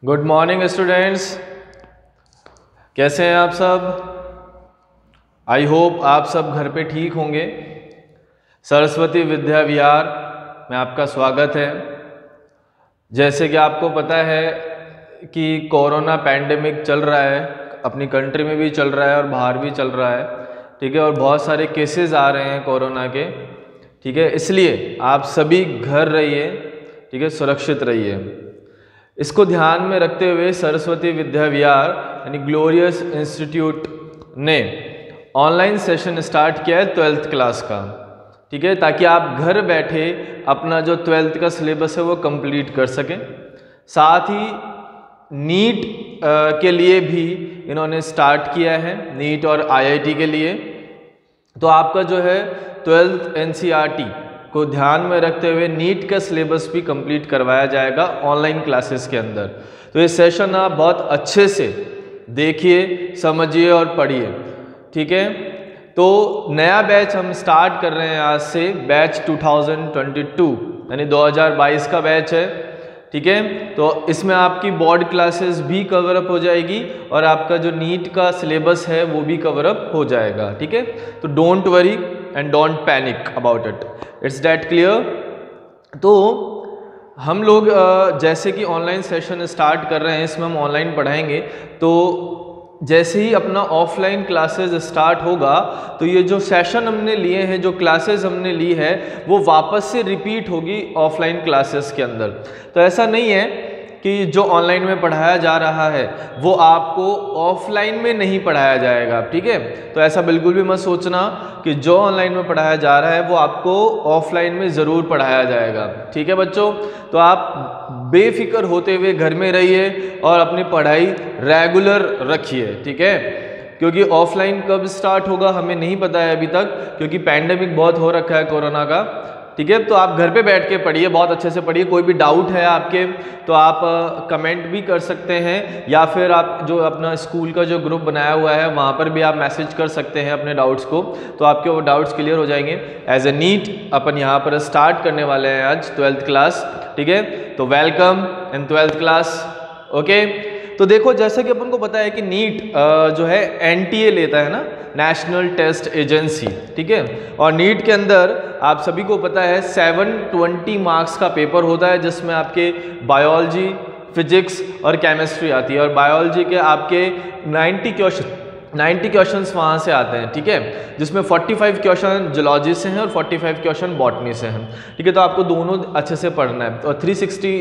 Good morning students, कैसे हैं आप सब। आई होप आप सब घर पे ठीक होंगे। सरस्वती विद्या विहार में आपका स्वागत है। जैसे कि आपको पता है कि कोरोना पैंडेमिक चल रहा है, अपनी कंट्री में भी चल रहा है और बाहर भी चल रहा है, ठीक है। और बहुत सारे केसेस आ रहे हैं कोरोना के, ठीक है। इसलिए आप सभी घर रहिए, ठीक है, सुरक्षित रहिए। इसको ध्यान में रखते हुए सरस्वती विद्या विहार यानी ग्लोरियस इंस्टीट्यूट ने ऑनलाइन सेशन स्टार्ट किया है 12th क्लास का, ठीक है, ताकि आप घर बैठे अपना जो 12th का सिलेबस है वो कंप्लीट कर सकें। साथ ही नीट के लिए भी इन्होंने स्टार्ट किया है, नीट और आईआईटी के लिए। तो आपका जो है 12th एनसीईआरटी को ध्यान में रखते हुए नीट का सिलेबस भी कंप्लीट करवाया जाएगा ऑनलाइन क्लासेस के अंदर। तो ये सेशन आप बहुत अच्छे से देखिए, समझिए और पढ़िए, ठीक है। तो नया बैच हम स्टार्ट कर रहे हैं आज से, बैच 2022 यानी 2022 का बैच है, ठीक है। तो इसमें आपकी बोर्ड क्लासेस भी कवर अप हो जाएगी और आपका जो नीट का सिलेबस है वो भी कवर अप हो जाएगा, ठीक है। तो don't worry and don't panic about it, it's that clear. तो हम लोग जैसे कि ऑनलाइन सेशन स्टार्ट कर रहे हैं, इसमें हम ऑनलाइन पढ़ाएंगे। तो जैसे ही अपना ऑफलाइन क्लासेस स्टार्ट होगा तो ये जो सेशन हमने लिए हैं, जो क्लासेस हमने ली है, वो वापस से रिपीट होगी ऑफलाइन क्लासेस के अंदर। तो ऐसा नहीं है कि जो ऑनलाइन में पढ़ाया जा रहा है वो आपको ऑफलाइन में नहीं पढ़ाया जाएगा, ठीक है। तो ऐसा बिल्कुल भी मत सोचना कि जो ऑनलाइन में पढ़ाया जा रहा है वो आपको ऑफलाइन में ज़रूर पढ़ाया जाएगा, ठीक है बच्चों। तो आप बेफिक्र होते हुए घर में रहिए और अपनी पढ़ाई रेगुलर रखिए, ठीक है। क्योंकि ऑफलाइन कब स्टार्ट होगा हमें नहीं पता है अभी तक, क्योंकि पैंडेमिक बहुत हो रखा है कोरोना का, ठीक है। तो आप घर पे बैठ के पढ़िए, बहुत अच्छे से पढ़िए। कोई भी डाउट है आपके तो आप कमेंट भी कर सकते हैं, या फिर आप जो अपना स्कूल का जो ग्रुप बनाया हुआ है वहाँ पर भी आप मैसेज कर सकते हैं अपने डाउट्स को, तो आपके वो डाउट्स क्लियर हो जाएंगे। एज ए नीट अपन यहाँ पर स्टार्ट करने वाले हैं आज 12th क्लास, ठीक है। तो welcome in 12th class, okay. तो देखो, जैसे कि अपन को पता है कि नीट जो है एनटीए लेता है ना, नेशनल टेस्ट एजेंसी, ठीक है। और नीट के अंदर आप सभी को पता है 720 मार्क्स का पेपर होता है, जिसमें आपके बायोलॉजी, फिजिक्स और केमिस्ट्री आती है। और बायोलॉजी के आपके 90 क्वेश्चंस वहाँ से आते हैं, ठीक है, जिसमें 45 क्वेश्चन जूलॉजी से हैं और 45 क्वेश्चन बॉटनी से हैं, ठीक है। तो आपको दोनों अच्छे से पढ़ना है। और 360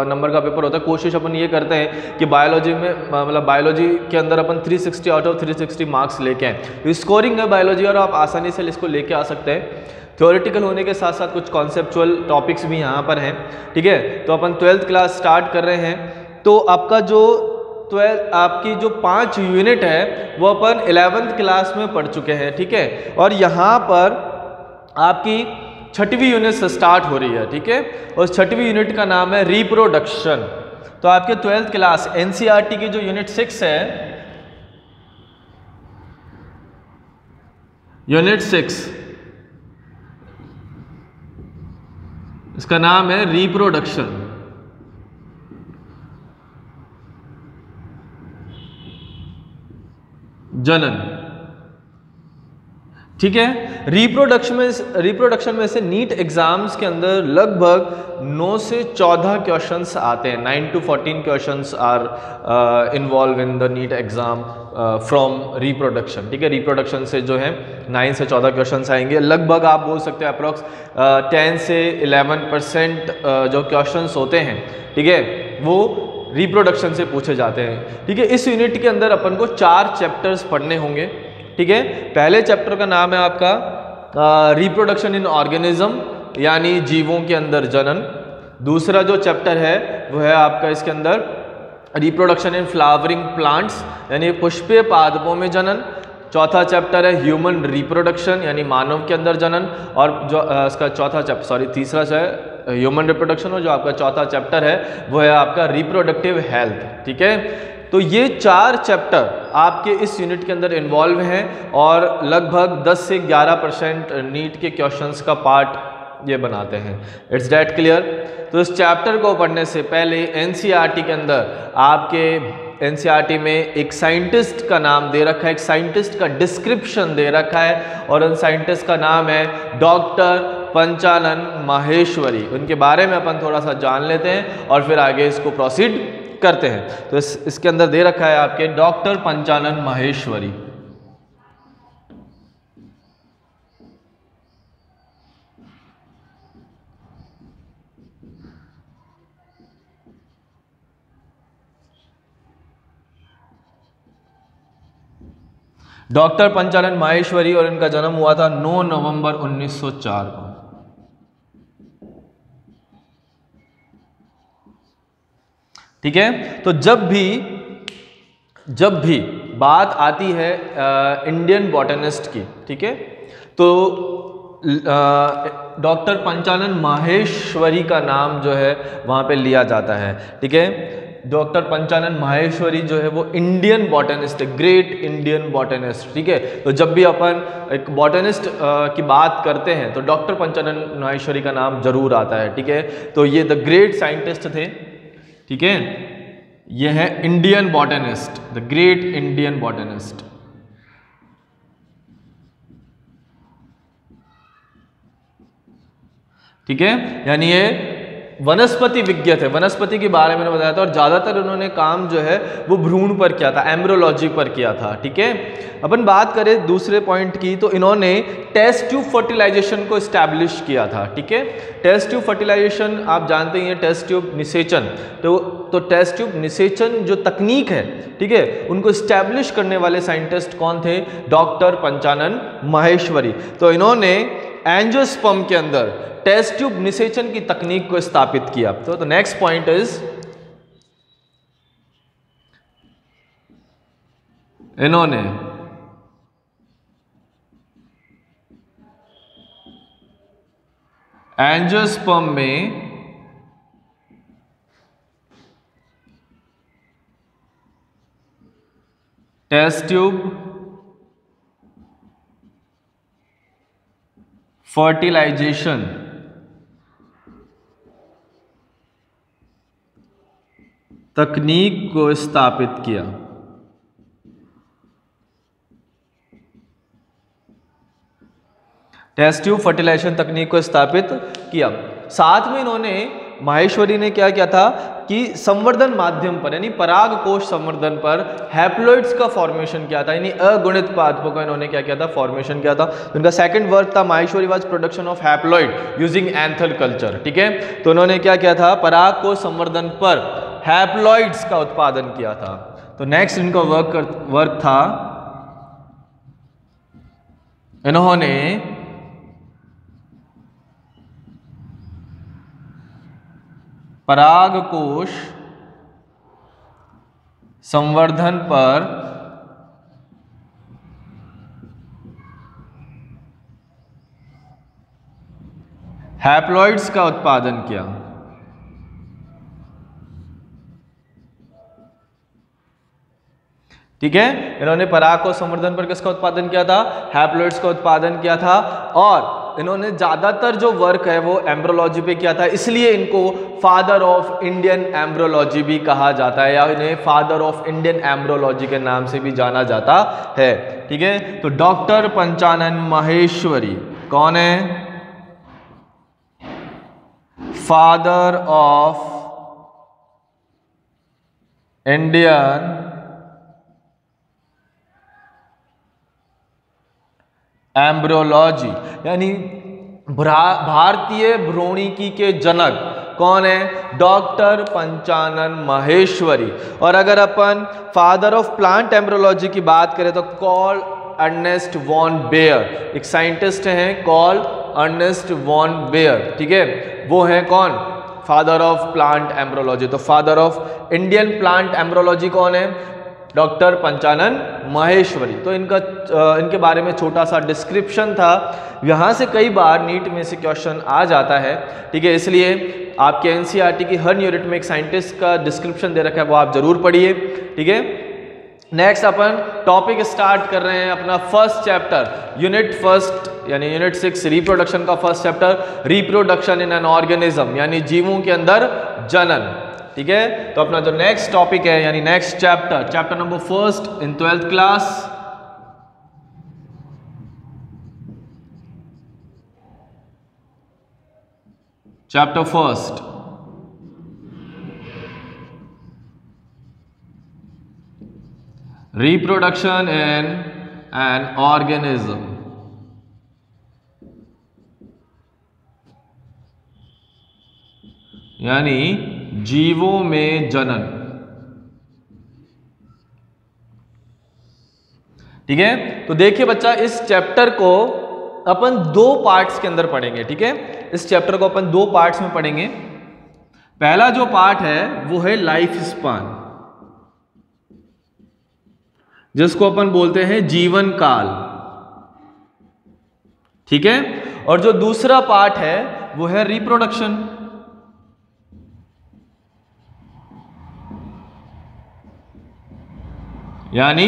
नंबर का पेपर होता है। कोशिश अपन ये करते हैं कि बायोलॉजी में, मतलब बायोलॉजी के अंदर अपन 360 आउट ऑफ 360 मार्क्स लेके आएँ। तो स्कोरिंग है बायोलॉजी और आप आसानी से इसको लेके आ सकते हैं। थ्योरेटिकल होने के साथ साथ कुछ कॉन्सेप्चुअल टॉपिक्स भी यहाँ पर हैं, ठीक है। तो अपन 12th क्लास स्टार्ट कर रहे हैं। तो आपका जो 12 आपकी जो 5 यूनिट है वो अपन 11th क्लास में पढ़ चुके हैं, ठीक है। और यहाँ पर आपकी 6वीं यूनिट से स्टार्ट हो रही है, ठीक है। और 6वीं यूनिट का नाम है रिप्रोडक्शन। तो आपके 12th क्लास एनसीईआरटी की जो यूनिट 6 है, यूनिट 6, इसका नाम है रिप्रोडक्शन, जनन, ठीक है। रिप्रोडक्शन में से नीट एग्जाम्स के अंदर लगभग 9 से 14 क्वेश्चंस आते हैं। 9 to 14 questions are involve in the NEET exam from reproduction, ठीक है। रिप्रोडक्शन से जो है 9 से 14 क्वेश्चंस आएंगे। लगभग आप बोल सकते हैं अप्रॉक्स 10 से 11% जो क्वेश्चंस होते हैं, ठीक है, वो रिप्रोडक्शन से पूछे जाते हैं, ठीक है। इस यूनिट के अंदर अपन को 4 चैप्टर्स पढ़ने होंगे, ठीक है। पहले चैप्टर का नाम है आपका रिप्रोडक्शन इन ऑर्गेनिज्म, यानी जीवों के अंदर जनन। दूसरा जो चैप्टर है वो है आपका इसके अंदर रिप्रोडक्शन इन फ्लावरिंग प्लांट्स, यानी पुष्पीय पादपों में जनन। चौथा चैप्टर है ह्यूमन रिप्रोडक्शन, यानी मानव के अंदर जनन। और जो इसका तीसरा है ह्यूमन रिप्रोडक्शन, और जो आपका चौथा चैप्टर है वो है आपका रिप्रोडक्टिव हेल्थ, ठीक है। तो ये 4 चैप्टर आपके इस यूनिट के अंदर इन्वॉल्व हैं और लगभग 10 से 11% नीट के क्वेश्चंस का पार्ट ये बनाते हैं। It's that clear. तो इस चैप्टर को पढ़ने से पहले एनसीईआरटी के अंदर आपके एनसीईआरटी में एक साइंटिस्ट का नाम दे रखा है, एक साइंटिस्ट का डिस्क्रिप्शन दे रखा है और उन साइंटिस्ट का नाम है डॉक्टर पंचानन माहेश्वरी। उनके बारे में अपन थोड़ा सा जान लेते हैं और फिर आगे इसको प्रोसीड करते हैं। तो इसके अंदर दे रखा है आपके डॉक्टर पंचानन माहेश्वरी। डॉक्टर पंचानन माहेश्वरी और इनका जन्म हुआ था 9 नवंबर 1904 को। ठीक है। तो जब भी बात आती है इंडियन बॉटनिस्ट की, ठीक है, तो डॉक्टर पंचानन माहेश्वरी का नाम जो है वहाँ पे लिया जाता है। ठीक है। डॉक्टर पंचानन माहेश्वरी जो है वो इंडियन बॉटनिस्ट है, ग्रेट इंडियन बॉटनिस्ट। ठीक है। तो जब भी अपन एक बॉटनिस्ट की बात करते हैं तो डॉक्टर पंचानन माहेश्वरी का नाम जरूर आता है। ठीक है। तो ये द ग्रेट साइंटिस्ट थे। ठीक है। ये है Indian botanist, the great Indian botanist. ठीक है। यानी ये वनस्पति विज्ञ थे, वनस्पति के बारे में बताया था और ज़्यादातर उन्होंने काम जो है वो भ्रूण पर किया था, एम्ब्रियोलॉजी पर किया था। ठीक है। अपन बात करें दूसरे पॉइंट की, तो इन्होंने टेस्ट ट्यूब फर्टिलाइजेशन को इस्टेब्लिश किया था। ठीक है। टेस्ट ट्यूब फर्टिलाइजेशन आप जानते ही हैं, टेस्ट ट्यूब निषेचन। तो टेस्ट ट्यूब निषेचन जो तकनीक है, ठीक है, उनको इस्टेब्लिश करने वाले साइंटिस्ट कौन थे? डॉक्टर पंचानन माहेश्वरी। तो इन्होंने एंजियोस्पर्म के अंदर टेस्ट ट्यूब निषेचन की तकनीक को स्थापित किया। तो नेक्स्ट पॉइंट इज, इन्होंने एंजियोस्पर्म में टेस्ट ट्यूब फर्टिलाइजेशन तकनीक को स्थापित किया। टेस्ट ट्यूब फर्टिलाइजेशन तकनीक को स्थापित किया। साथ में इन्होंने, माहेश्वरी ने क्या किया था कि संवर्धन माध्यम पर, यानी पराग कोश संवर्धन पर हैप्लॉइड्स का फॉर्मेशन किया था, यानी अगुणित पादपों का इन्होंने क्या किया था? फॉर्मेशन किया था। उनका सेकंड वर्क था Maheshwari was production of haploid using anther culture. ठीक है। तो उन्होंने क्या किया था? पराग कोश संवर्धन पर हैप्लॉइड्स का उत्पादन किया था। तो नेक्स्ट इनका वर्क था, इन्होंने पराग कोश संवर्धन पर हैप्लॉइड्स का उत्पादन किया। ठीक है। इन्होंने पराग कोश संवर्धन पर किसका उत्पादन किया था? हैप्लॉइड्स का उत्पादन किया था। और इन्होंने ज़्यादातर जो वर्क है वो एम्ब्रियोलॉजी पे किया था, इसलिए इनको फादर ऑफ इंडियन एम्ब्रियोलॉजी भी कहा जाता है, या इन्हें फादर ऑफ इंडियन एम्ब्रियोलॉजी के नाम से भी जाना जाता है। ठीक है। तो डॉक्टर पंचानन माहेश्वरी कौन है? फादर ऑफ इंडियन एम्ब्रियोलॉजी, यानी भारतीय भ्रूणिकी के जनक कौन है? डॉक्टर पंचानन माहेश्वरी। और अगर अपन फादर ऑफ प्लांट एम्ब्रियोलॉजी की बात करें तो कार्ल अर्नेस्ट वॉन बेयर, एक साइंटिस्ट हैं कार्ल अर्नेस्ट वॉन बेयर। ठीक है। वो है कौन? Father of plant embryology. तो father of Indian plant embryology कौन है? डॉक्टर पंचानन माहेश्वरी। तो इनके बारे में छोटा सा डिस्क्रिप्शन था। यहाँ से कई बार नीट में से क्वेश्चन आ जाता है। ठीक है। इसलिए आपके एनसीईआरटी की हर यूनिट में एक साइंटिस्ट का डिस्क्रिप्शन दे रखा है, वो आप जरूर पढ़िए। ठीक है। नेक्स्ट अपन टॉपिक स्टार्ट कर रहे हैं अपना फर्स्ट चैप्टर, यूनिट फर्स्ट यानी यूनिट 6 रिप्रोडक्शन का first chapter, reproduction in an organism यानी जीवों के अंदर जनन। ठीक है, तो अपना जो नेक्स्ट टॉपिक है यानी next chapter, chapter number first in 12th class, chapter first reproduction in an organism यानी जीवों में जनन। ठीक है, तो देखिए बच्चा, इस चैप्टर को अपन दो पार्ट्स के अंदर पढ़ेंगे। ठीक है, इस चैप्टर को अपन दो पार्ट्स में पढ़ेंगे। पहला जो पार्ट है वो है लाइफ स्पान, जिसको अपन बोलते हैं जीवन काल। ठीक है, और जो दूसरा पार्ट है वो है रिप्रोडक्शन, यानी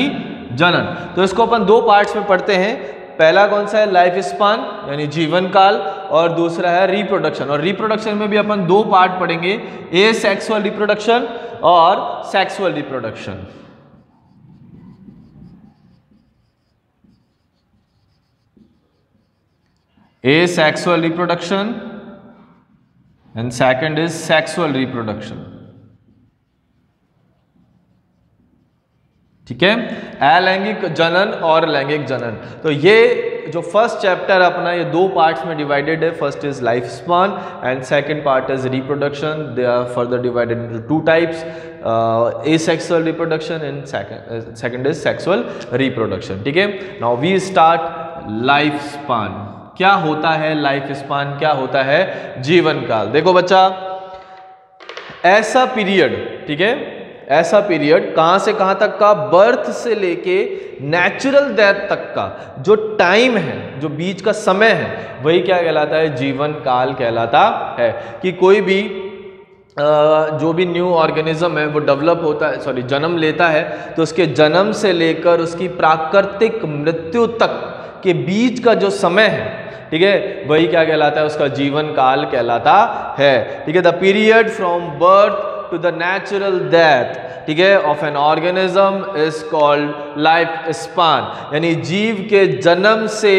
जनन। तो इसको अपन दो पार्ट्स में पढ़ते हैं। पहला कौन सा है? लाइफ स्पान यानी जीवन काल, और दूसरा है रिप्रोडक्शन। और रिप्रोडक्शन में भी अपन दो पार्ट पढ़ेंगे, ए सेक्सुअल रिप्रोडक्शन और sexual reproduction. Asexual reproduction and second is sexual reproduction। ठीक है, अलैंगिक जनन और लैंगिक जनन। तो ये जो फर्स्ट चैप्टर अपना ये दो पार्ट्स में डिवाइडेड है। First is life span and second part is reproduction. They are further divided into two types, asexual reproduction and second is sexual reproduction। ठीक है, now we start life span. क्या होता है लाइफ स्पान, क्या होता है जीवन काल? देखो बच्चा, ऐसा पीरियड, ठीक है, ऐसा पीरियड कहां से कहां तक का, बर्थ से लेके नेचुरल डेथ तक का जो टाइम है, जो बीच का समय है, वही क्या कहलाता है? जीवन काल कहलाता है। कि कोई भी जो भी न्यू ऑर्गेनिज्म है वो डेवलप होता है, सॉरी जन्म लेता है, तो उसके जन्म से लेकर उसकी प्राकृतिक मृत्यु तक के बीच का जो समय है, ठीक है, वही क्या कहलाता है? उसका जीवन काल कहलाता है। ठीक है, the period from birth to the natural death, ठीक है, of an organism is called life span. यानी जीव के जन्म से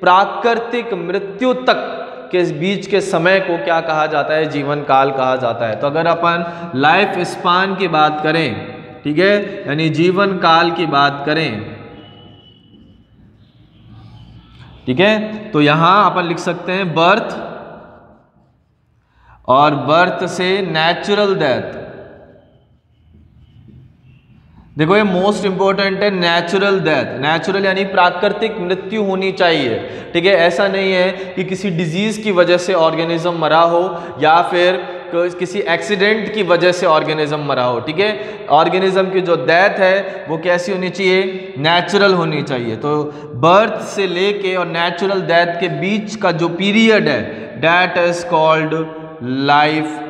प्राकृतिक मृत्यु तक के बीच के समय को क्या कहा जाता है? जीवन काल कहा जाता है। तो अगर अपन लाइफ स्पान की बात करें, ठीक है, यानी जीवन काल की बात करें, ठीक है, तो यहां अपन लिख सकते हैं बर्थ, और बर्थ से नेचुरल डेथ। देखो ये मोस्ट इंपॉर्टेंट है, नेचुरल डेथ। नेचुरल यानी प्राकृतिक मृत्यु होनी चाहिए। ठीक है, ऐसा नहीं है कि किसी डिजीज की वजह से ऑर्गेनिज्म मरा हो या फिर किसी एक्सीडेंट की वजह से ऑर्गेनिज्म मरा हो। ठीक है, ऑर्गेनिज्म की जो डेथ है वो कैसी होनी चाहिए? नेचुरल होनी चाहिए। तो बर्थ से लेके और नेचुरल डेथ के बीच का जो पीरियड है, that is called life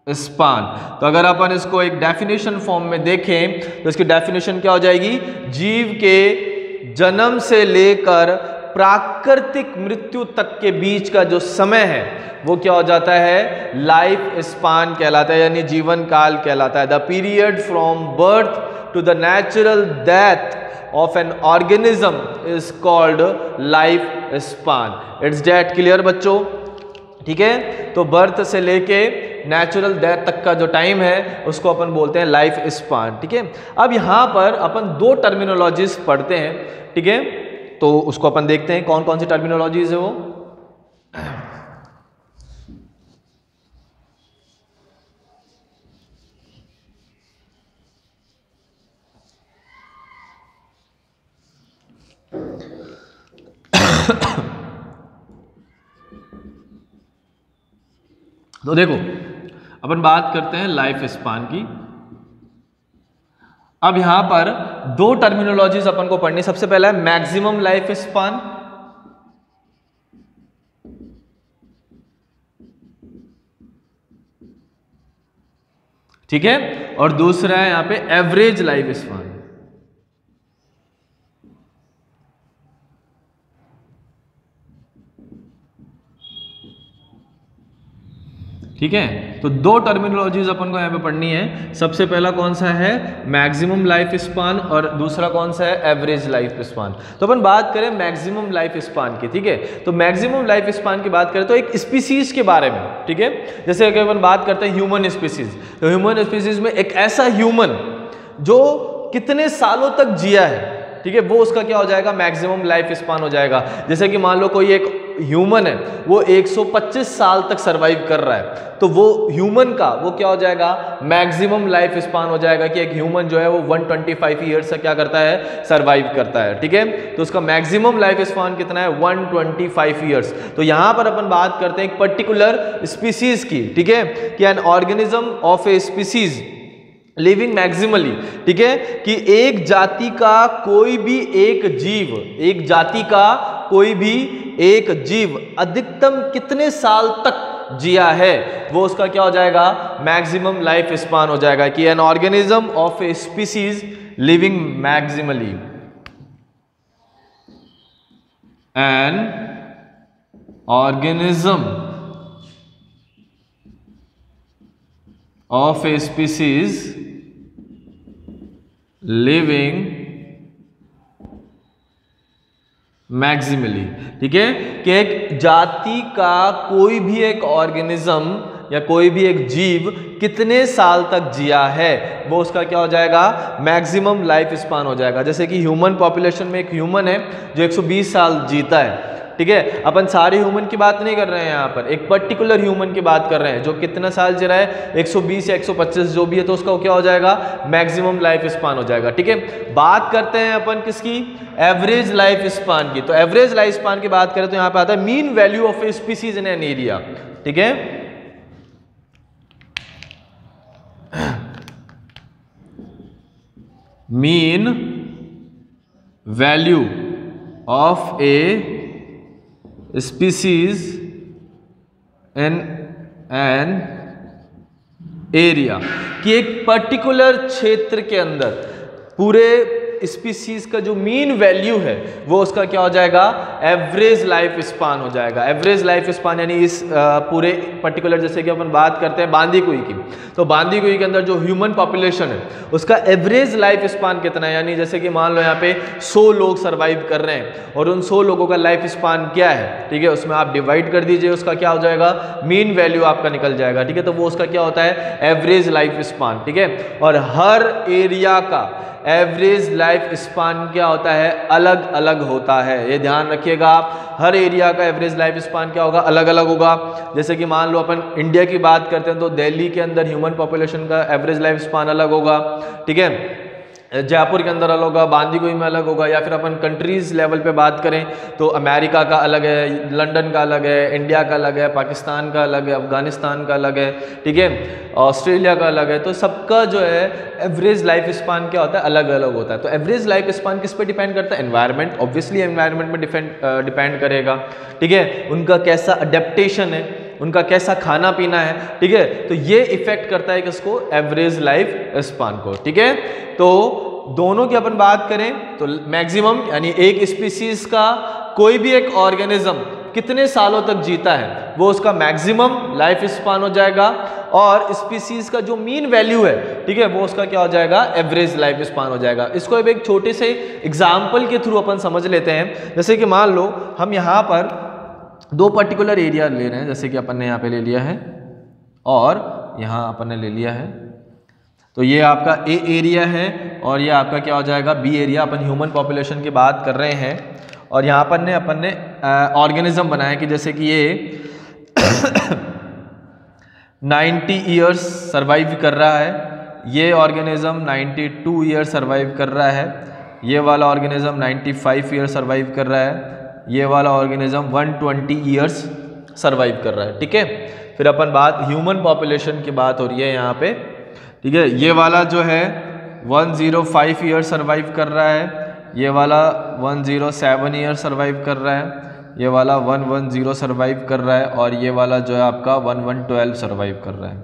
span. तो अगर अपन इसको एक डेफिनेशन फॉर्म में देखें तो इसकी डेफिनेशन क्या हो जाएगी? जीव के जन्म से लेकर प्राकृतिक मृत्यु तक के बीच का जो समय है वो क्या हो जाता है? लाइफ स्पान कहलाता है, यानी जीवन काल कहलाता है। The period from birth to the natural death of an organism is called life span. It's that clear बच्चों? ठीक है, तो बर्थ से लेके नेचुरल डेथ तक का जो टाइम है उसको अपन बोलते हैं लाइफ स्पान। ठीक है, अब यहाँ पर अपन दो टर्मिनोलॉजीज पढ़ते हैं। ठीक है, तो उसको अपन देखते हैं कौन कौन सी टर्मिनोलॉजीज है वो। तो देखो अपन बात करते हैं लाइफ स्पान की। अब यहां पर दो टर्मिनोलॉजीज अपन को पढ़नी। सबसे पहला है मैक्सिमम लाइफ स्पान, ठीक है, और दूसरा है यहां पे एवरेज लाइफ स्पान। ठीक है। तो दो टर्मिनोलॉजीज अपन को यहाँ पे पढ़नी है। सबसे पहला कौन सा है, मैक्सिमम लाइफ स्पान, और दूसरा कौन सा है, एवरेज लाइफ स्पान। तो अपन बात करें मैक्सिमम लाइफ स्पान की, ठीक है। तो मैक्सिमम लाइफ स्पान की बात करें तो एक स्पीसीज के बारे में, ठीक है। जैसे अगर अपन बात करते हैं ह्यूमन स्पीसीज, तो ह्यूमन स्पीसीज में एक ऐसा ह्यूमन जो कितने सालों तक जिया है, ठीक है, वो उसका क्या हो जाएगा, मैक्सिमम लाइफ स्पान हो जाएगा। जैसे कि मान लो कोई एक ह्यूमन है, वो 125 साल तक सरवाइव कर रहा है, तो वो ह्यूमन का वो क्या हो जाएगा, मैक्सिमम लाइफ स्पान हो जाएगा कि एक ह्यूमन जो है वो 125 ईयर्स से क्या करता है, सरवाइव करता है, ठीक है। तो उसका मैक्सिमम लाइफ स्पान कितना है, 125 ईयर्स। तो यहां पर अपन बात करते हैं एक पर्टिकुलर स्पीसीज की, ठीक है, कि an organism of a species living maximally, ठीक है, कि एक जाति का कोई भी एक जीव, एक जाति का कोई भी एक जीव अधिकतम कितने साल तक जिया है, वो उसका क्या हो जाएगा, मैक्सिमम लाइफ स्पान हो जाएगा। कि an organism of a species living maximally, an organism of a species living maximally, ठीक है, कि एक जाति का कोई भी एक ऑर्गेनिज्म या कोई भी एक जीव कितने साल तक जिया है, वो उसका क्या हो जाएगा, मैक्सिमम लाइफ स्पान हो जाएगा। जैसे कि ह्यूमन पॉपुलेशन में एक ह्यूमन है जो 120 साल जीता है, ठीक है। अपन सारे ह्यूमन की बात नहीं कर रहे हैं यहाँ पर, एक पर्टिकुलर ह्यूमन की बात कर रहे हैं जो कितना साल जी रहा है, 120 या 125 जो भी है, तो उसका क्या हो जाएगा, मैक्सिमम लाइफ स्पान हो जाएगा, ठीक है। बात करते हैं अपन किसकी, एवरेज लाइफ स्पान की। तो एवरेज लाइफ स्पान की बात करें तो यहाँ पे आता है mean value of a species in an area, ठीक है। Mean value of a species in an area, कि एक पर्टिकुलर क्षेत्र के अंदर पूरे स्पीसीज का जो मीन वैल्यू है वो उसका क्या हो जाएगा, एवरेज लाइफ स्पान हो जाएगा। एवरेज लाइफ स्पान यानी इस पूरे पर्टिकुलर, जैसे कि अपन बात करते हैं बांदीकुई की, तो बांदीकुई के अंदर जो ह्यूमन पॉपुलेशन है उसका एवरेज लाइफ स्पान कितना है, यानी जैसे कि मान लो यहाँ पे 100 लोग सर्वाइव कर रहे हैं और उन 100 लोगों का लाइफ स्पान क्या है, ठीक है, उसमें आप डिवाइड कर दीजिए, उसका क्या हो जाएगा, मीन वैल्यू आपका निकल जाएगा, ठीक है। तो वो उसका क्या होता है, एवरेज लाइफ स्पान, ठीक है। और हर एरिया का एवरेज लाइफ स्पान क्या होता है, अलग अलग होता है, ये ध्यान रखिएगा आप। हर एरिया का एवरेज लाइफ स्पान क्या होगा, अलग अलग होगा। जैसे कि मान लो अपन इंडिया की बात करते हैं तो दिल्ली के अंदर ह्यूमन पॉपुलेशन का एवरेज लाइफ स्पान अलग होगा, ठीक है, जयपुर के अंदर अलग होगा, बांदीकुई में अलग होगा, या फिर अपन कंट्रीज लेवल पे बात करें तो अमेरिका का अलग है, लंदन का अलग है, इंडिया का अलग है, पाकिस्तान का अलग है, अफगानिस्तान का अलग है, ठीक है, ऑस्ट्रेलिया का अलग है। तो सबका जो है एवरेज लाइफ स्पान क्या होता है, अलग अलग होता है। तो एवरेज लाइफ स्पान किस पे डिपेंड करता है, एनवायरनमेंट, ऑब्वियसली एनवायरनमेंट में डिपेंड करेगा, ठीक है, उनका कैसा अडेप्टेशन है, उनका कैसा खाना पीना है, ठीक है। तो ये इफेक्ट करता है किसको, एवरेज लाइफ स्पान को, ठीक है। तो दोनों की अपन बात करें तो मैक्सिमम यानी एक स्पीसीज का कोई भी एक ऑर्गेनिज्म कितने सालों तक जीता है वो उसका मैक्सिमम लाइफ स्पान हो जाएगा, और स्पीसीज का जो मीन वैल्यू है, ठीक है, वो उसका क्या हो जाएगा, एवरेज लाइफ स्पान हो जाएगा। इसको अब एक छोटे से एग्जाम्पल के थ्रू अपन समझ लेते हैं। जैसे कि मान लो हम यहाँ पर दो पर्टिकुलर एरिया ले रहे हैं, जैसे कि अपन ने यहाँ पे ले लिया है और यहाँ अपन ने ले लिया है, तो ये आपका ए एरिया है और ये आपका क्या हो जाएगा, बी एरिया। अपन ह्यूमन पॉपुलेशन की बात कर रहे हैं और यहाँ पर अपन ने ऑर्गेनिज्म बनाया कि जैसे कि ये 90 ईयर्स सरवाइव कर रहा है, ये ऑर्गेनिज्म 92 ईयर्स सरवाइव कर रहा है, ये वाला ऑर्गेनिज्म 95 ईयर्स सरवाइव कर रहा है, ये वाला ऑर्गेनिज्म 120 ईयर्स सरवाइव कर रहा है, ठीक है। फिर अपन बात ह्यूमन पॉपुलेशन की बात हो रही है यहाँ पे, ठीक है, ये वाला जो है 105 ईयर्स सरवाइव कर रहा है, ये वाला 107 ईयर्स सरवाइव कर रहा है, ये वाला 110 सरवाइव कर रहा है, और ये वाला जो है आपका 1112 सरवाइव कर रहा है,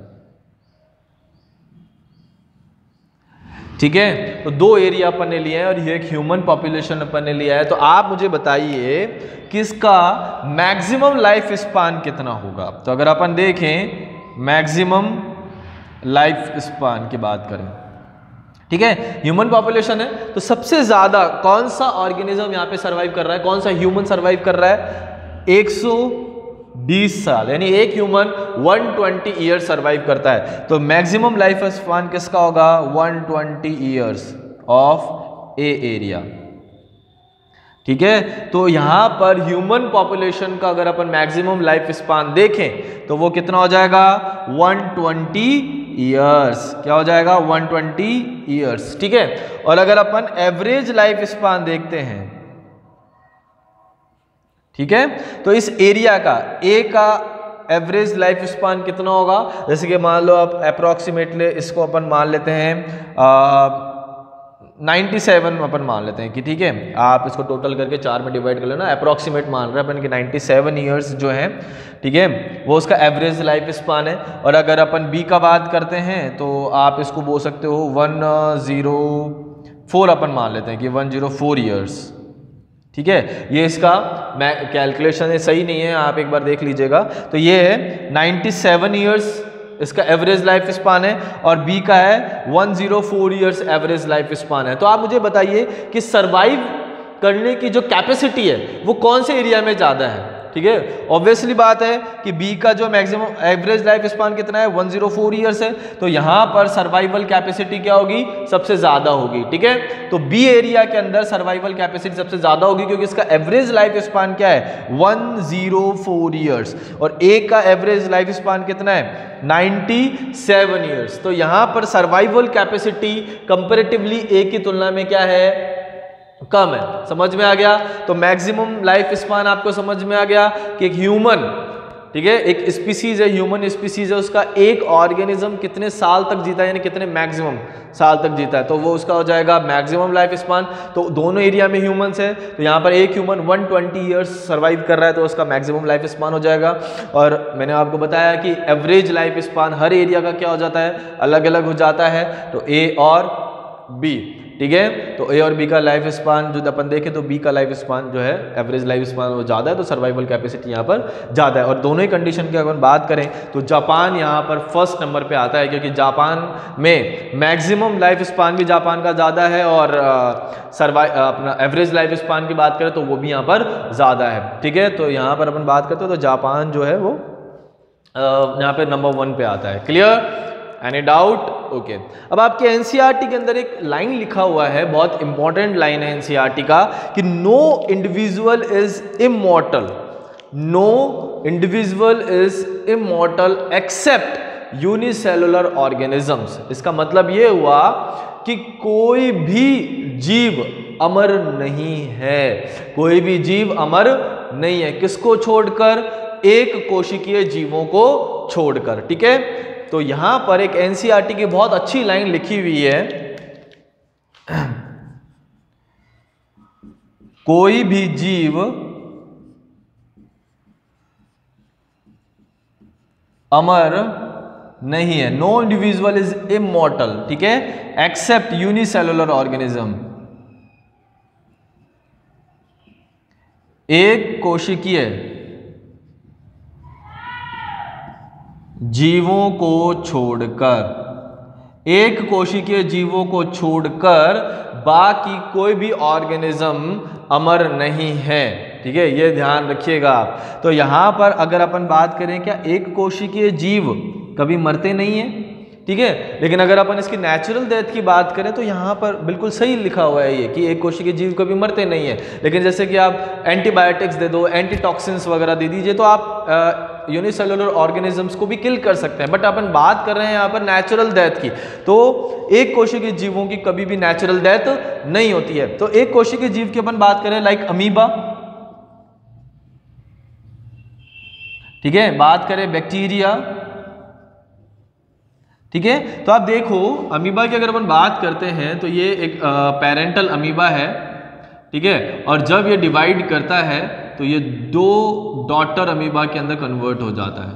ठीक है। तो दो एरिया अपन ने लिए हैं और ये एक ह्यूमन पॉपुलेशन अपन ने लिया है। तो आप मुझे बताइए कि इसका मैक्सिमम लाइफ स्पान कितना होगा। तो अगर अपन देखें मैक्सिमम लाइफ स्पान की बात करें, ठीक है, ह्यूमन पॉपुलेशन है, तो सबसे ज्यादा कौन सा ऑर्गेनिज्म यहाँ पे सरवाइव कर रहा है, कौन सा ह्यूमन सरवाइव कर रहा है, 120 साल, यानी एक ह्यूमन 120 ईयर्स सरवाइव करता है। तो मैक्सिमम लाइफ स्पान किसका होगा, 120 ईयर्स ऑफ ए एरिया, ठीक है। तो यहां पर ह्यूमन पॉपुलेशन का अगर अपन मैक्सिमम लाइफ स्पान देखें तो वो कितना हो जाएगा, 120 ईयर्स, क्या हो जाएगा, 120 ईयर्स, ठीक है। और अगर अपन एवरेज लाइफ स्पान देखते हैं, ठीक है, तो इस एरिया का ए का एवरेज लाइफ स्पान कितना होगा, जैसे कि मान लो आप अप्रोक्सीमेटली इसको अपन मान लेते हैं 97 अपन मान लेते हैं कि ठीक है, आप इसको टोटल करके 4 में डिवाइड कर लेना, अप्रोक्सीमेट मान रहे हैं अपन कि 97 ईयर्स जो है, ठीक है, वो उसका एवरेज लाइफ स्पान है। और अगर अपन बी का बात करते हैं तो आप इसको बोल सकते हो 104 अपन मान लेते हैं कि 104 ईयर्स, ठीक है। ये इसका कैलकुलेशन सही नहीं है, आप एक बार देख लीजिएगा। तो ये है 97 ईयर्स इसका एवरेज लाइफ स्पान है, और बी का है 104 ईयर्स एवरेज लाइफ स्पान है। तो आप मुझे बताइए कि सरवाइव करने की जो कैपेसिटी है वो कौन से एरिया में ज़्यादा है, ठीक है। ऑब्वियसली बात है कि बी का जो मैक्सिमम एवरेज लाइफ स्पान कितना है, 104 ईयर्स है, तो यहाँ पर सर्वाइवल कैपेसिटी क्या होगी, सबसे ज़्यादा होगी, ठीक है। तो बी एरिया के अंदर सर्वाइवल कैपेसिटी सबसे ज़्यादा होगी क्योंकि इसका एवरेज लाइफ स्पान क्या है, 104 ईयर्स, और ए का एवरेज लाइफ स्पान कितना है, 97 ईयर्स। तो यहाँ पर सर्वाइवल कैपेसिटी कंपेरेटिवली ए की तुलना में क्या है, कम है। समझ में आ गया। तो मैक्सिमम लाइफ स्पान आपको समझ में आ गया कि एक ह्यूमन, ठीक है, एक स्पीसीज है, ह्यूमन स्पीसीज है, उसका एक ऑर्गेनिज्म कितने साल तक जीता है, यानी कितने मैक्सिमम साल तक जीता है, तो वो उसका हो जाएगा मैक्सिमम लाइफ स्पान। तो दोनों एरिया में ह्यूमंस है, तो यहाँ पर एक ह्यूमन 120 ईयर्स सर्वाइव कर रहा है, तो उसका मैक्सिमम लाइफ स्पान हो जाएगा। और मैंने आपको बताया कि एवरेज लाइफ स्पान हर एरिया का क्या हो जाता है, अलग अलग हो जाता है। तो ए और बी, ठीक है, तो ए और बी का लाइफ स्पान जो अपन देखें तो बी का लाइफ स्पान जो है एवरेज लाइफ स्पान वो ज़्यादा है, तो सर्वाइवल कैपेसिटी यहाँ पर ज़्यादा है। और दोनों ही कंडीशन की अगर बात करें तो जापान यहाँ पर फर्स्ट नंबर पे आता है, क्योंकि जापान में मैक्सिमम लाइफ स्पान भी जापान का ज़्यादा है, और अपना एवरेज लाइफ स्पान की बात करें तो वो भी यहाँ पर ज़्यादा है, ठीक है। तो यहाँ पर अपन बात करते हैं तो जापान जो है वो यहाँ पे नंबर 1 पे आता है। Clear, any doubt, okay. अब आपके एनसीईआरटी के अंदर एक लाइन लिखा हुआ है, बहुत इंपॉर्टेंट लाइन है एनसीईआरटी का, कि no individual is immortal, no individual is immortal except unicellular organisms. इसका मतलब ये हुआ कि कोई भी जीव अमर नहीं है, कोई भी जीव अमर नहीं है, किसको छोड़कर, एक कोशिकीय जीवों को छोड़कर, ठीक है। तो यहां पर एक एनसीईआरटी की बहुत अच्छी लाइन लिखी हुई है, कोई भी जीव अमर नहीं है, नो इंडिविजुअल इज इमॉर्टल, ठीक है, एक्सेप्ट यूनिसेलुलर ऑर्गेनिज्म, एक कोशिकीय जीवों को छोड़कर, एक कोशिकीय जीवों को छोड़कर बाकी कोई भी ऑर्गेनिज्म अमर नहीं है, ठीक है, ये ध्यान रखिएगा आप। तो यहां पर अगर अपन बात करें, क्या एक कोशिकीय जीव कभी मरते नहीं है, ठीक है, लेकिन अगर अपन इसकी नेचुरल डेथ की बात करें तो यहाँ पर बिल्कुल सही लिखा हुआ है ये कि एक कोशिकीय जीव कभी मरते नहीं है। लेकिन जैसे कि आप एंटीबायोटिक्स दे दो, एंटीटॉक्सिन्स वगैरह दे दीजिए, तो आप यूनिसेलुलर ऑर्गेनिजम्स को भी किल कर सकते हैं। बट अपन बात कर रहे हैं यहाँ पर नेचुरल डेथ की, तो एक कोशिकीय जीवों की कभी भी नेचुरल डेथ नहीं होती है। तो एक कोशिकीय जीव की अपन बात करें लाइक अमीबा, ठीक है, बात करें बैक्टीरिया, ठीक है। तो आप देखो अमीबा की अगर अपन बात करते हैं तो ये एक पेरेंटल अमीबा है, ठीक है, और जब ये डिवाइड करता है तो ये 2 डॉटर अमीबा के अंदर कन्वर्ट हो जाता है,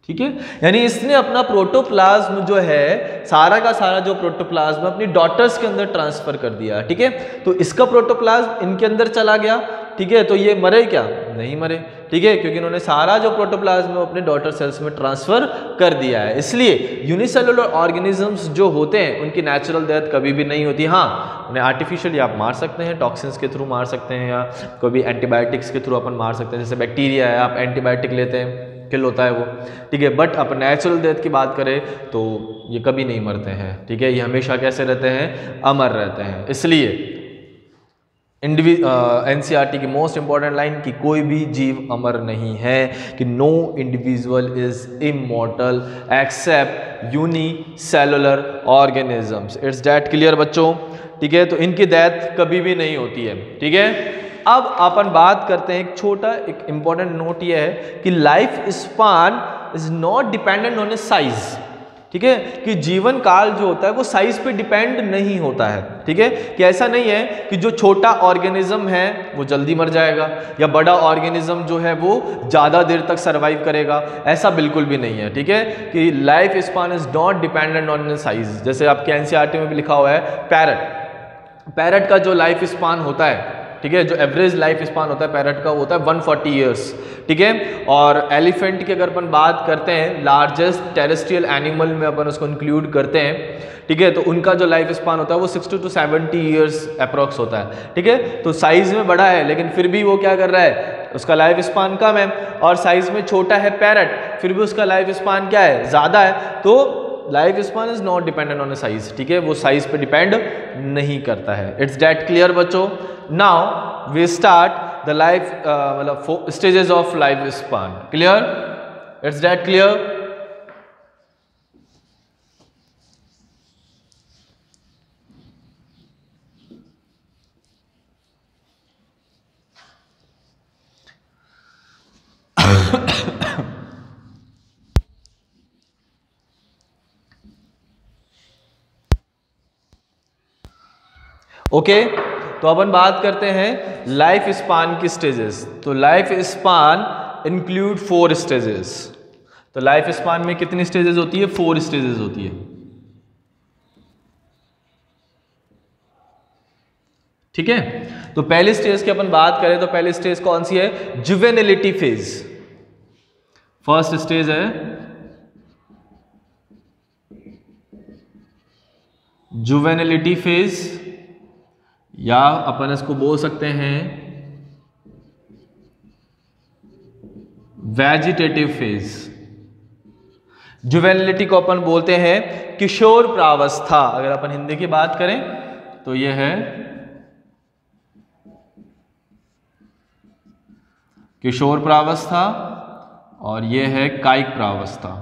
ठीक है। यानी इसने अपना प्रोटोप्लाज्म जो है, सारा का सारा जो प्रोटोप्लाज्म अपनी डॉटर्स के अंदर ट्रांसफर कर दिया, ठीक है। तो इसका प्रोटोप्लाज्म इनके अंदर चला गया, ठीक है, तो ये मरे क्या, नहीं मरे, ठीक है, क्योंकि इन्होंने सारा जो प्रोटोप्लाज्म है अपने डॉटर सेल्स में ट्रांसफर कर दिया है। इसलिए यूनिसेलुलर ऑर्गेनिजम्स जो होते हैं उनकी नेचुरल डेथ कभी भी नहीं होती। हाँ, उन्हें आर्टिफिशियली आप मार सकते हैं, टॉक्सिन्स के थ्रू मार सकते हैं, या कभी एंटीबायोटिक्स के थ्रू अपन मार सकते हैं, जैसे बैक्टीरिया है आप एंटीबायोटिक लेते हैं, किल होता है वो, ठीक है। बट अपन नेचुरल डेथ की बात करें तो ये कभी नहीं मरते हैं, ठीक है, ये हमेशा कैसे रहते हैं, अमर रहते हैं। इसलिए एनसीईआरटी की मोस्ट इंपॉर्टेंट लाइन कि कोई भी जीव अमर नहीं है, कि no individual is immortal except unicellular organisms. It's that clear बच्चों, ठीक है। तो इनकी डेथ कभी भी नहीं होती है, ठीक है। अब अपन बात करते हैं, एक छोटा एक इंपॉर्टेंट नोट ये है कि life span is not dependent on A size, ठीक है, कि जीवन काल जो होता है वो साइज पे डिपेंड नहीं होता है, ठीक है, कि ऐसा नहीं है कि जो छोटा ऑर्गेनिज्म है वो जल्दी मर जाएगा या बड़ा ऑर्गेनिज्म जो है वो ज़्यादा देर तक सर्वाइव करेगा, ऐसा बिल्कुल भी नहीं है, ठीक है, कि life span is not dependent on size. जैसे आपके एनसीईआरटी में भी लिखा हुआ है पैरट का जो लाइफ स्पान होता है, ठीक है, जो एवरेज लाइफ स्पान होता है पैरट का वो होता है 140 ईयर्स, ठीक है। और एलिफेंट की अगर अपन बात करते हैं, लार्जेस्ट टेरेस्ट्रियल एनिमल में अपन उसको इंक्लूड करते हैं, ठीक है, तो उनका जो लाइफ स्पान होता है वो 60 to 70 ईयर्स अप्रॉक्स होता है, ठीक है। तो साइज में बड़ा है लेकिन फिर भी वो क्या कर रहा है, उसका लाइफ स्पान कम है, और साइज में छोटा है पैरट, फिर भी उसका लाइफ स्पान क्या है, ज़्यादा है। तो life span is not dependent on size, ठीक है, वो साइज पे डिपेंड नहीं करता है। इट्स दैट क्लियर बच्चों। Now we start the life मतलब stages of life span, clear, it's that clear. Okay, तो अपन बात करते हैं लाइफ स्पान की स्टेजेस। तो लाइफ स्पान इंक्लूड 4 स्टेजेस। तो लाइफ स्पान में कितनी स्टेजेस होती है, 4 स्टेजेस होती है, ठीक है। तो पहली स्टेज की अपन बात करें तो पहली स्टेज कौन सी है, जुवेनिलिटी फेज। फर्स्ट स्टेज है जुवेनिलिटी फेज, या अपन इसको बोल सकते हैं वेजिटेटिव फेज। जुवेनिलिटी को अपन बोलते हैं किशोर प्रावस्था। अगर अपन हिंदी की बात करें तो यह है किशोर प्रावस्था और यह है कायिक प्रावस्था,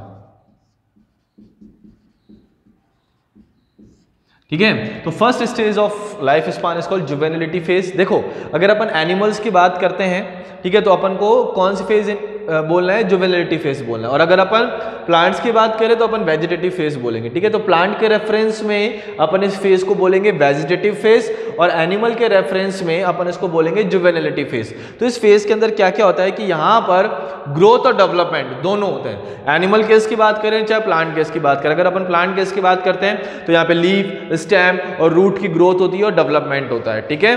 ठीक है। तो first stage of life span is called juvenility phase. देखो, अगर अपन एनिमल्स की बात करते हैं, ठीक है, तो अपन को कौन सी फेज बोलना है, जुवेनिलिटी फेज बोलना है। और अगर अपन प्लांट्स की बात करें तो अपन वेजिटेटिव फेज बोलेंगे, ठीक है। तो प्लांट के रेफरेंस में अपन इस फेज को बोलेंगे वेजिटेटिव फेज, और एनिमल के रेफरेंस में अपन इसको बोलेंगे जुवेनिलिटी फेज। तो इस फेज के अंदर क्या क्या होता है कि यहाँ पर ग्रोथ और डेवलपमेंट दोनों होते हैं। एनिमल केस की बात करें चाहे प्लांट केस की बात करें, अगर अपन प्लांट केस की बात करते हैं तो यहाँ पे लीफ, स्टेम और रूट की ग्रोथ होती है और डेवलपमेंट होता है, ठीक है।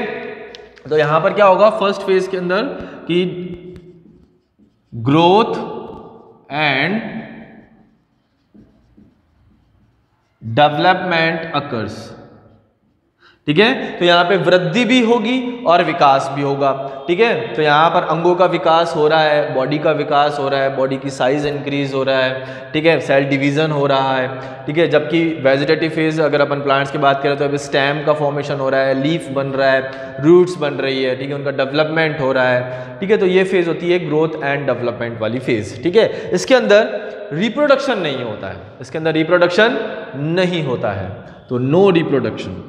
तो यहाँ पर क्या होगा फर्स्ट फेज के अंदर कि ग्रोथ एंड डेवलपमेंट अकर्स, ठीक है। तो यहाँ पे वृद्धि भी होगी और विकास भी होगा, ठीक है। तो यहाँ पर अंगों का विकास हो रहा है, बॉडी का विकास हो रहा है, बॉडी की साइज इंक्रीज हो रहा है, ठीक है, सेल डिवीजन हो रहा है, ठीक है। जबकि वेजिटेटिव फेज अगर अपन प्लांट्स की बात करें तो अभी स्टेम का फॉर्मेशन हो रहा है, लीफ बन रहा है, रूट्स बन रही है, ठीक है, उनका डेवलपमेंट हो रहा है, ठीक है। तो ये फेज होती है ग्रोथ एंड डेवलपमेंट वाली फेज, ठीक है। इसके अंदर रिप्रोडक्शन नहीं होता है, इसके अंदर रिप्रोडक्शन नहीं होता है, तो नो रिप्रोडक्शन,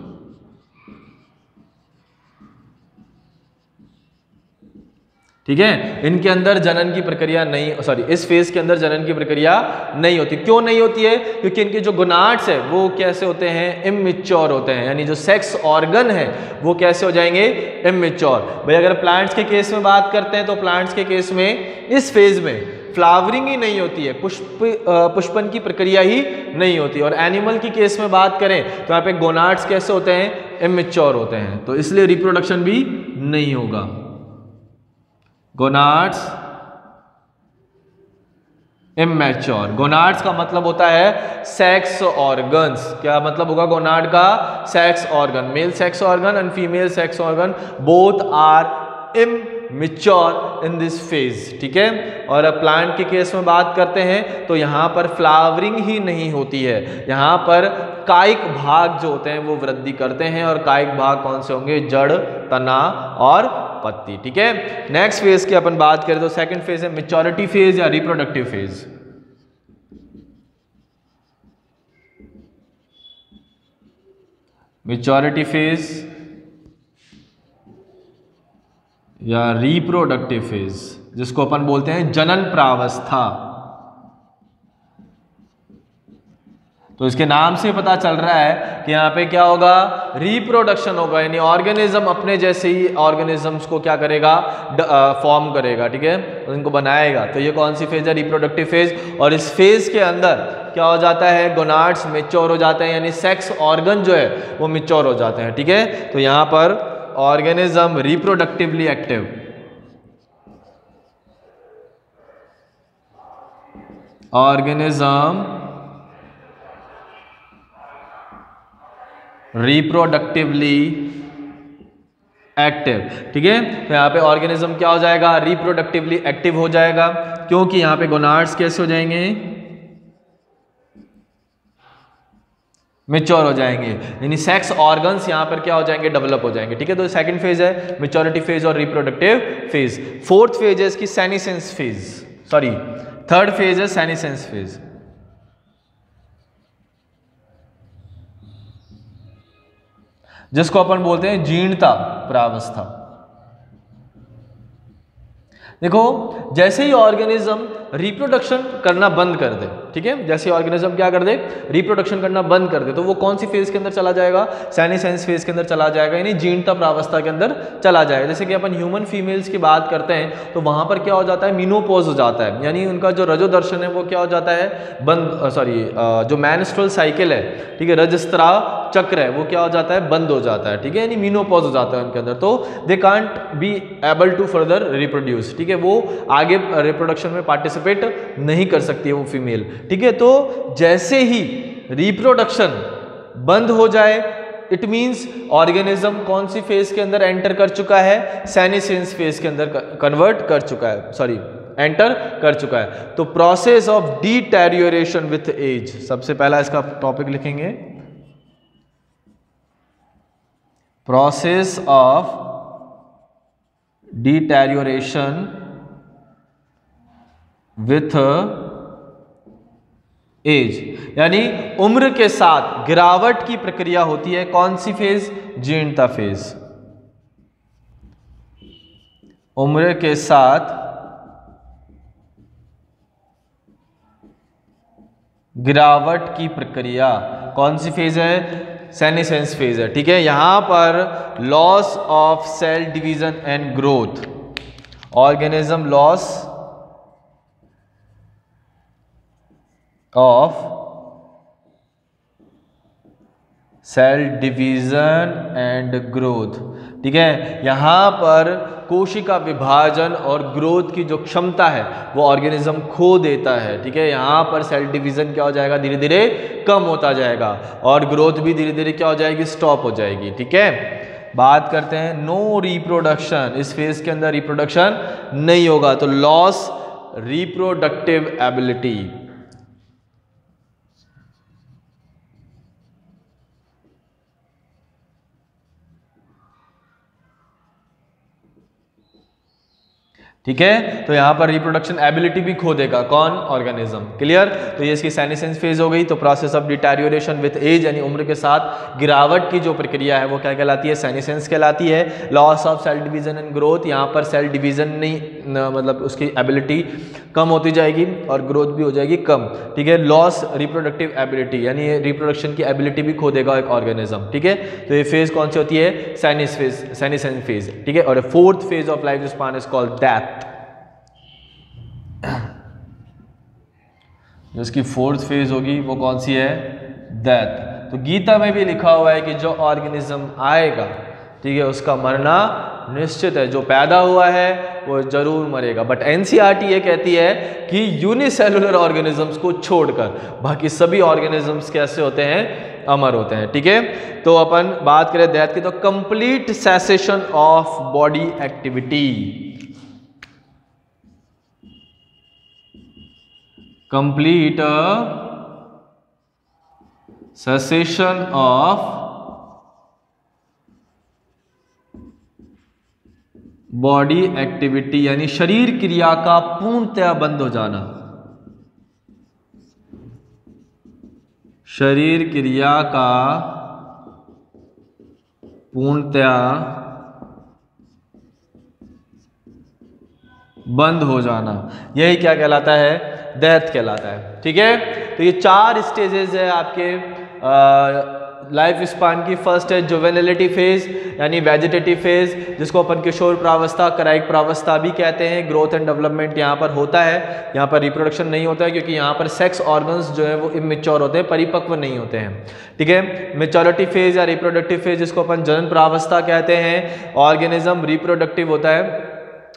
ठीक है। इनके अंदर जनन की प्रक्रिया नहीं, सॉरी, इस फेज के अंदर जनन की प्रक्रिया नहीं होती। क्यों नहीं होती है, क्योंकि इनके जो गोनाड्स है वो कैसे होते हैं, इमैच्योर होते हैं, यानी जो सेक्स ऑर्गन है वो कैसे हो जाएंगे, इमैच्योर। भाई अगर प्लांट्स के केस में बात करते हैं तो प्लांट्स के केस में इस फेज में फ्लावरिंग ही नहीं होती है, पुष्पन की प्रक्रिया ही नहीं होती। और एनिमल की केस में बात करें तो यहाँ पे गोनाड्स कैसे होते हैं, इमैच्योर होते हैं, तो इसलिए रिप्रोडक्शन भी नहीं होगा। Gonads immature. गोनाड्स का मतलब होता है सेक्स ऑर्गन्स। क्या मतलब होगा गोनाड का? Sex organ. Male sex organ and female sex organ both are immature in this phase. ठीक है। और अब प्लांट के केस में बात करते हैं तो यहाँ पर फ्लावरिंग ही नहीं होती है, यहाँ पर कायिक भाग जो होते हैं वो वृद्धि करते हैं। और कायिक भाग कौन से होंगे? जड़, तना और पत्ती। ठीक है। नेक्स्ट फेज की अपन बात करें तो सेकंड फेज है मैच्योरिटी फेज या रिप्रोडक्टिव फेज। मैच्योरिटी फेज या रिप्रोडक्टिव फेज, जिसको अपन बोलते हैं जनन प्रावस्था। तो इसके नाम से पता चल रहा है कि यहाँ पे क्या होगा? रिप्रोडक्शन होगा, यानी ऑर्गेनिज्म अपने जैसे ही ऑर्गेनिजम्स को क्या करेगा? फॉर्म करेगा। ठीक है, उनको बनाएगा। तो ये कौन सी फेज है? Reproductive phase. और इस फेज के अंदर क्या हो जाता है? गोनाड्स मैच्योर हो जाते हैं, यानी सेक्स ऑर्गन जो है वो मैच्योर हो जाते हैं। ठीक है। तो यहाँ पर organism reproductively active, organism reproductively active. ठीक है। तो यहाँ पे ऑर्गेनिज्म क्या हो जाएगा? रिप्रोडक्टिवली एक्टिव हो जाएगा, क्योंकि यहाँ पे गोनाड्स कैसे हो जाएंगे? मैच्योर हो जाएंगे, यानी सेक्स ऑर्गन्स यहाँ पर क्या हो जाएंगे? डेवलप हो जाएंगे। ठीक है। तो सेकंड फेज है मैच्योरिटी फेज और रिप्रोडक्टिव फेज। फोर्थ फेज है इसकी senescence phase, sorry third phase है सेनिसेंस फेज। जिसको अपन बोलते हैं जीर्णता प्रावस्था। देखो, जैसे ही ऑर्गेनिज्म रिप्रोडक्शन करना बंद कर दे, ठीक है, जैसे ऑर्गेनिज्म क्या कर दे? रिप्रोडक्शन करना बंद कर दे, तो वो कौन सी फेज के अंदर चला जाएगा? सेनिसेंस फेज के अंदर चला जाएगा, यानी जीर्णता प्रावस्था के अंदर चला जाएगा। जैसे कि अपन ह्यूमन फीमेल्स की बात करते हैं तो वहां पर क्या हो जाता है? मीनोपॉज हो जाता है, यानी उनका जो रजोदर्शन है वो क्या हो जाता है? बंद, सॉरी जो मेंस्ट्रुअल साइकिल है, ठीक है, रजस्त्राव चक्र है, वो क्या हो जाता है? बंद हो जाता है। ठीक है, यानी मीनोपॉज हो जाता है उनके अंदर, तो they can't be able to further reproduce. ठीक है, वो आगे रिप्रोडक्शन में पार्टिसिपेट नहीं कर सकती है वो फीमेल। ठीक है, तो जैसे ही रिप्रोडक्शन बंद हो जाए, इट मींस ऑर्गेनिज्म कौन सी फेज के अंदर एंटर कर चुका है? सेनिसेंस फेज के अंदर कन्वर्ट कर चुका है, सॉरी एंटर कर चुका है। तो process of deterioration with age, सबसे पहला इसका टॉपिक लिखेंगे, process of deterioration with age, यानी उम्र के साथ गिरावट की प्रक्रिया होती है। कौन सी फेज? जीर्णता फेज। उम्र के साथ गिरावट की प्रक्रिया कौन सी फेज है? सेनिसेंस फेज है। ठीक है, यहां पर loss of cell division and growth, organism loss of cell division and growth. ठीक है, यहां पर कोशिका विभाजन और ग्रोथ की जो क्षमता है वो ऑर्गेनिज्म खो देता है। ठीक है, यहां पर सेल डिवीजन क्या हो जाएगा? धीरे धीरे कम होता जाएगा, और ग्रोथ भी धीरे धीरे क्या हो जाएगी? स्टॉप हो जाएगी। ठीक है, बात करते हैं नो रिप्रोडक्शन, इस फेज के अंदर रिप्रोडक्शन नहीं होगा, तो लॉस रिप्रोडक्टिव एबिलिटी। ठीक है, तो यहां पर रिप्रोडक्शन एबिलिटी भी खो देगा। कौन? ऑर्गेनिज्म। क्लियर? तो ये इसकी सेनिसेंस फेज हो गई। तो process of deterioration with age, यानी उम्र के साथ गिरावट की जो प्रक्रिया है वो क्या कहलाती है? सेनिसेंस कहलाती है। Loss of cell division and growth, यहाँ पर सेल डिवीजन नहीं मतलब उसकी एबिलिटी कम होती जाएगी और ग्रोथ भी हो जाएगी कम। ठीक है, लॉस रिप्रोडक्टिव एबिलिटी, यानी रिप्रोडक्शन की एबिलिटी भी खो देगा एक ऑर्गेनिज्म। ठीक है, तो ये फेज कौन सी होती है? Senescence phase. ठीक है, और fourth phase of life span is called death. जिसकी फोर्थ फेज होगी वो कौन सी है? डेथ। तो गीता में भी लिखा हुआ है कि जो ऑर्गेनिज्म आएगा, ठीक है, उसका मरना निश्चित है, जो पैदा हुआ है वो जरूर मरेगा। बट एनसीईआरटी ये कहती है कि यूनिसेलुलर ऑर्गेनिजम्स को छोड़कर बाकी सभी ऑर्गेनिजम्स कैसे होते हैं, अमर होते हैं। ठीक है, तो अपन बात करें डेथ की, तो complete cessation of body activity, complete cessation of body activity यानी शरीर क्रिया का पूर्णतया बंद हो जाना, शरीर क्रिया का पूर्णतया बंद हो जाना, यही क्या कहलाता है, डेथ कहलाता है। ठीक है, तो ये 4 स्टेजेस है आपके लाइफ स्पान की। फर्स्ट है जुवेनिलिटी फेज यानी वेजिटेटिव फेज, जिसको अपन किशोर प्रावस्था, कराइक प्रावस्था भी कहते हैं। ग्रोथ एंड डेवलपमेंट यहाँ पर होता है, यहाँ पर रिप्रोडक्शन नहीं होता है क्योंकि यहाँ पर सेक्स ऑर्गन्स जो है वो इमेच्योर होते हैं, परिपक्व नहीं होते हैं। ठीक है, मेच्योरिटी फेज या रिप्रोडक्टिव फेज, जिसको अपन जनन प्रावस्था कहते हैं। ऑर्गेनिज्म रिप्रोडक्टिव होता है,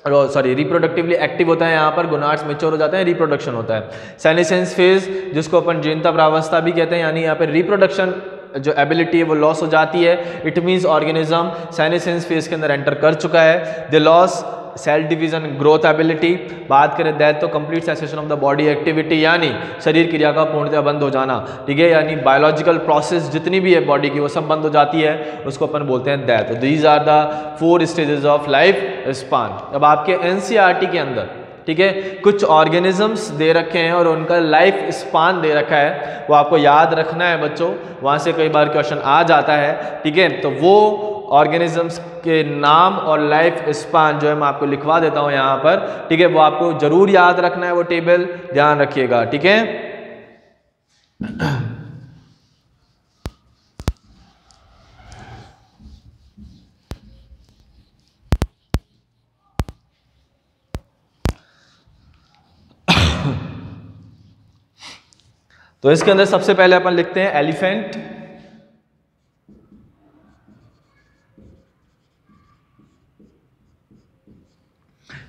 रिप्रोडक्टिवली एक्टिव होता है, यहाँ पर गोनाड्स मैच्योर हो जाते हैं, रिप्रोडक्शन होता है। सेनेसेंस फेज, जिसको अपन जीनता प्रावस्था भी कहते हैं, यानी यहाँ पर रिप्रोडक्शन जो एबिलिटी है वो लॉस हो जाती है। It means organism senescence phase के अंदर एंटर कर चुका है। The loss cell division growth ability. बात करें डेथ तो complete cessation of the body activity यानी शरीर क्रिया का पूर्णतः बंद हो जाना। ठीक है, यानी बायोलॉजिकल प्रोसेस जितनी भी है बॉडी की वो सब बंद हो जाती है, उसको अपन बोलते हैं death. These are the 4 stages of life span. अब आपके एनसीईआरटी के अंदर, ठीक है, कुछ ऑर्गेनिजम्स दे रखे हैं और उनका लाइफ स्पान दे रखा है, वो आपको याद रखना है बच्चों, वहाँ से कई बार क्वेश्चन आ जाता है। ठीक है, तो वो ऑर्गेनिजम्स के नाम और लाइफ स्पान जो है मैं आपको लिखवा देता हूँ यहाँ पर। ठीक है, वो आपको जरूर याद रखना है, वो टेबल ध्यान रखिएगा। ठीक है, तो इसके अंदर सबसे पहले अपन लिखते हैं एलिफेंट।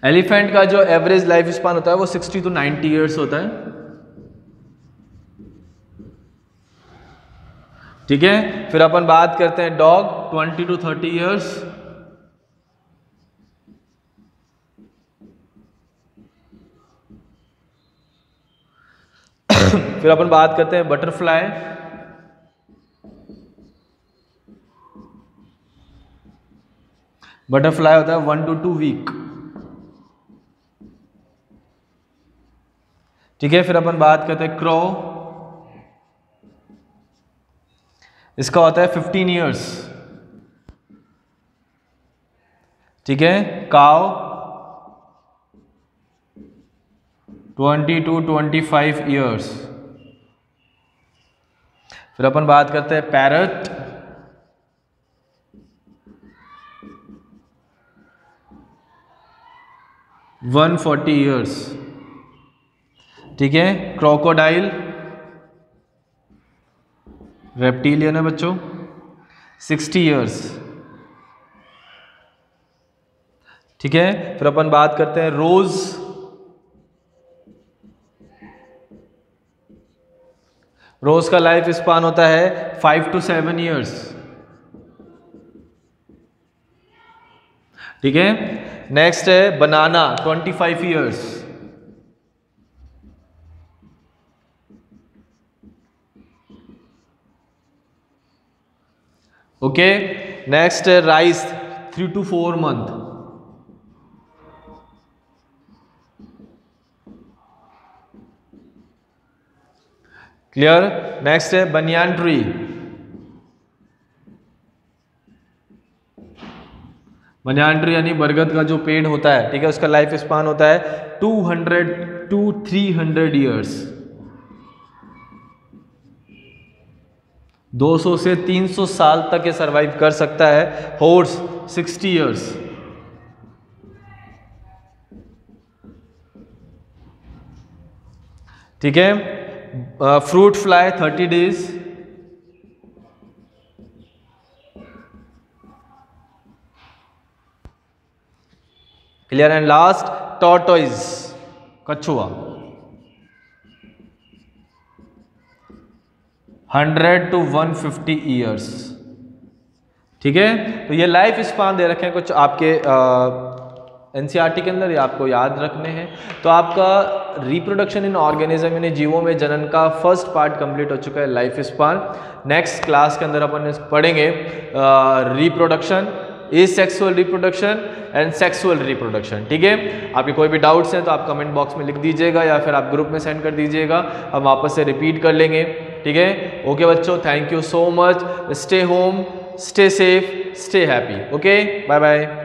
एलिफेंट का जो एवरेज लाइफ स्पान होता है वो 60 to 90 ईयर्स होता है। ठीक है, फिर अपन बात करते हैं डॉग, 20 to 30 ईयर्स। फिर अपन बात करते हैं बटरफ्लाई, बटरफ्लाई होता है 1 to 2 वीक। ठीक है, फिर अपन बात करते हैं क्रो, इसका होता है 15 ईयर्स। ठीक है, काव 20 to 25 ईयर्स। फिर अपन बात करते हैं पैरट, वन 40 ईयर्स। ठीक है, क्रोकोडाइल रेप्टिलियन है बच्चों, 60 ईयर्स। ठीक है, फिर अपन बात करते हैं रोज, रोज का लाइफ स्पान होता है 5 to 7 ईयर्स। ठीक है, नेक्स्ट है बनाना, 25 ईयर्स। ओके, नेक्स्ट है rice, 3 to 4 month. Clear, next है बनियान ट्री, बनियान ट्री यानी बरगद का जो पेड़ होता है, ठीक है, उसका लाइफ स्पान होता है 200 to 300 ईयर्स। 200 से 300 साल तक ये सरवाइव कर सकता है। Horse 60 years. ठीक है, fruit fly 30 days. Clear. And last tortoise, कछुआ, 100 to 150 ईयर्स। ठीक है, तो ये लाइफ स्पान दे रखे हैं कुछ आपके एनसीईआरटी के अंदर, ये आपको याद रखने हैं। तो आपका रिप्रोडक्शन इन ऑर्गेनिज्म यानी जीवों में जनन का फर्स्ट पार्ट कंप्लीट हो चुका है, लाइफ स्पान। नेक्स्ट क्लास के अंदर अपन पढ़ेंगे reproduction, asexual reproduction and sexual reproduction. ठीक है, आपके कोई भी डाउट्स हैं तो आप कमेंट बॉक्स में लिख दीजिएगा या फिर आप ग्रुप में सेंड कर दीजिएगा, हम वापस से रिपीट कर लेंगे। ठीक है, ओके बच्चों, thank you so much, stay home, stay safe, stay happy, okay, bye bye.